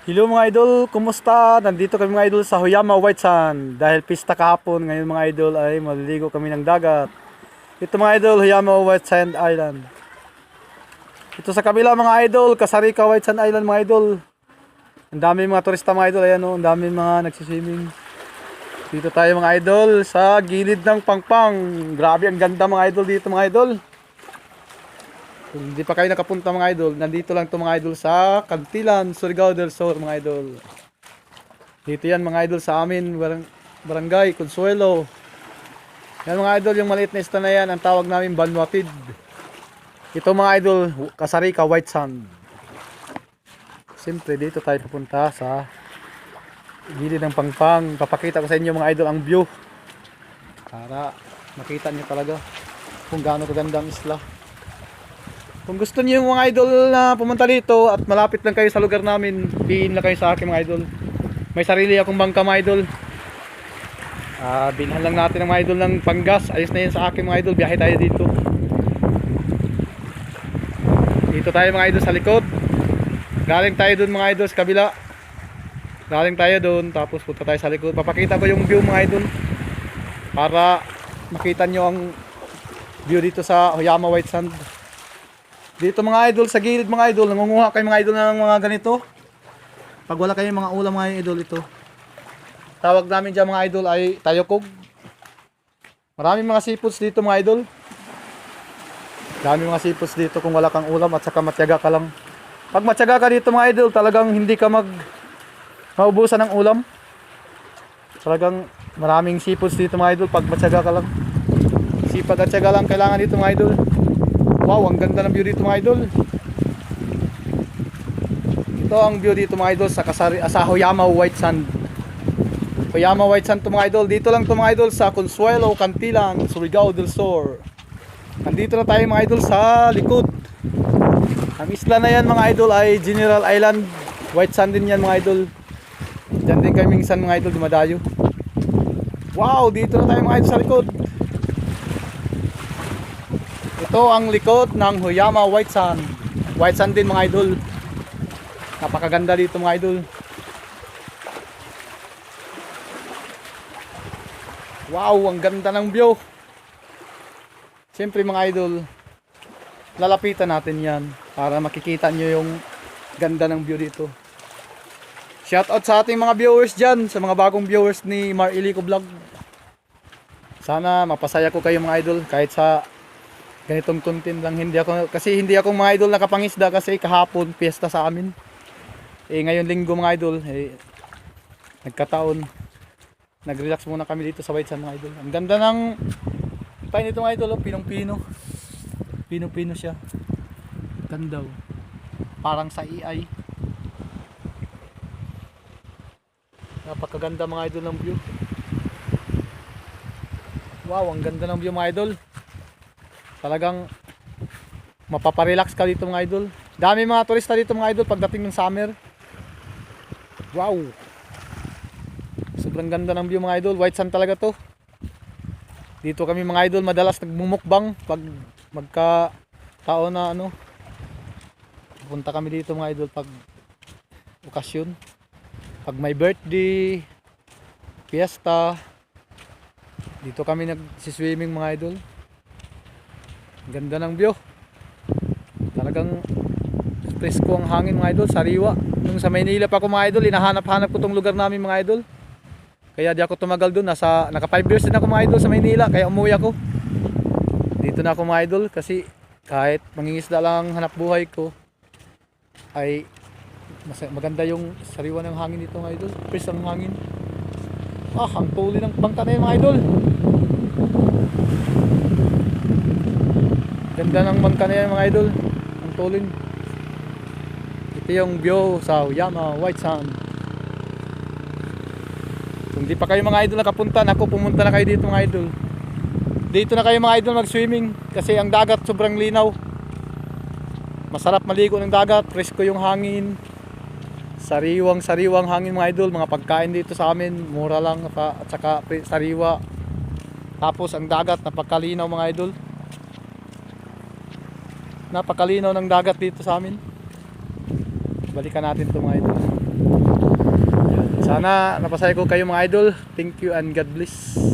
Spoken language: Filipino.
Hello mga idol, kumusta? Nandito kami mga idol sa Huyama White Sand. Dahil pista kahapon, ngayon mga idol ay maliligo kami ng dagat. Ito mga idol, Huyama White Sand Island. Ito sa kabila mga idol, Kasarika White Sand Island mga idol. Ang dami mga turista mga idol, ayan o, ang dami mga nagsiswimming. Dito tayo mga idol sa gilid ng Pangpang. Grabe ang ganda mga idol dito mga idol. Kung hindi pa kayo nakapunta mga idol, nandito lang to mga idol sa Cantilan, Surigao del Sur mga idol. Dito yan mga idol sa amin, Barangay Consuelo. Yan mga idol, yung maliit na isla na yan, ang tawag namin Banwatid. Ito mga idol, Kasarika White Sand. Siyempre dito tayo pupunta sa gilid ng Pangpang. Papakita ko sa inyo mga idol ang view. Para makita nyo talaga kung gaano kaganda ang isla. Kung gusto niyo yung mga idol na pumunta dito at malapit lang kayo sa lugar namin, bihin lang kayo sa akin mga idol. May sarili akong bangka mga idol. Bilhan lang natin ng mga idol ng panggas. Ayos na yan sa akin mga idol. Biyahe tayo dito. Dito tayo mga idol sa likod. Galing tayo dun mga idol sa kabila. Galing tayo dun. Tapos punta tayo sa likod. Papakita ko yung view mga idol. Para makita nyo ang view dito sa Huyama White Sand. Dito mga idol, sa gilid mga idol, nangunguha kayo mga idol ng mga ganito. Pag wala kayong mga ulam mga idol, ito. Tawag namin dyan mga idol ay tayokog. Maraming mga seafoods dito mga idol. Maraming mga seafoods dito kung wala kang ulam at saka matyaga ka lang. Pag matyaga ka dito mga idol, talagang hindi ka maubusan ng ulam. Talagang maraming seafoods dito mga idol pag matyaga ka lang. Sipag at tyaga lang kailangan dito mga idol. Wow, ang ganda ng view dito mga idol. Ito ang view dito mga idol sa Huyama White Sand. Huyama White Sand to mga idol. Dito lang to mga idol sa Consuelo, Cantilan, Surigao del Sur. Nandito na tayo mga idol sa likod. Ang isla na yan mga idol ay General Island. White Sand din yan mga idol. Diyan din kayo minsan mga idol dumadayo. Wow, dito na tayo mga idol sa likod. Ito ang likod ng Huyama White Sand. White Sand din mga idol. Napakaganda dito mga idol. Wow, ang ganda ng view. Siyempre mga idol, lalapitan natin yan para makikita nyo yung ganda ng view dito. Shoutout sa ating mga viewers dyan, sa mga bagong viewers ni Mar Ilico Vlog. Sana mapasaya ko kayo mga idol kahit sa ganitong content lang. Hindi ako mga idol nakapangisda kasi kahapon piyesta sa amin. Ngayon linggo mga idol, nagkataon nag-relax muna kami dito sa White Sand mga idol. Ang ganda ng pine nito mga idol, pinong-pino. Pino-pino siya. Ganda oh. Parang sa AI. Napakaganda mga idol ng view. Wow, ang ganda ng view mga idol. Talagang mapaparelax ka dito mga idol. Dami mga turista dito mga idol pagdating ng summer. Wow, sobrang ganda ng view mga idol. White Sand talaga to. Dito kami mga idol madalas nagmumukbang pag magka-taon na pupunta kami dito mga idol pag okasyon, pag may birthday, fiesta. Dito kami nagsiswimming mga idol. Ganda ng view. Talagang presko ang hangin mga idol, sariwa. Nung sa Maynila pa ako mga idol, hinahanap-hanap ko tong lugar namin mga idol. Kaya di ako tumagal doon. Naka 5 years din ako mga idol sa Maynila, kaya umuwi ako. Dito na ako mga idol kasi kahit mangingisda lang hanap buhay ko, ay maganda yung sariwa ng hangin dito mga idol. Fresh ang hangin. Ang tuli ng bangka na yun mga idol. Ganda ng bangka na yan mga idol. Ang tulin. Ito yung view sa Huyama White Sand. Kung di pa kayo mga idol nakapunta, pumunta na kayo dito mga idol. Dito na kayo mga idol mag swimming. Kasi ang dagat sobrang linaw. Masarap maligo ng dagat. Presko yung hangin. Sariwang hangin mga idol. Mga pagkain dito sa amin mura lang at saka sariwa. Tapos ang dagat napakalinaw mga idol. Napakalinaw ng dagat dito sa amin. balikan natin ito mga idol. Yan. Sana napasaya ko kayo mga idol. Thank you and God bless.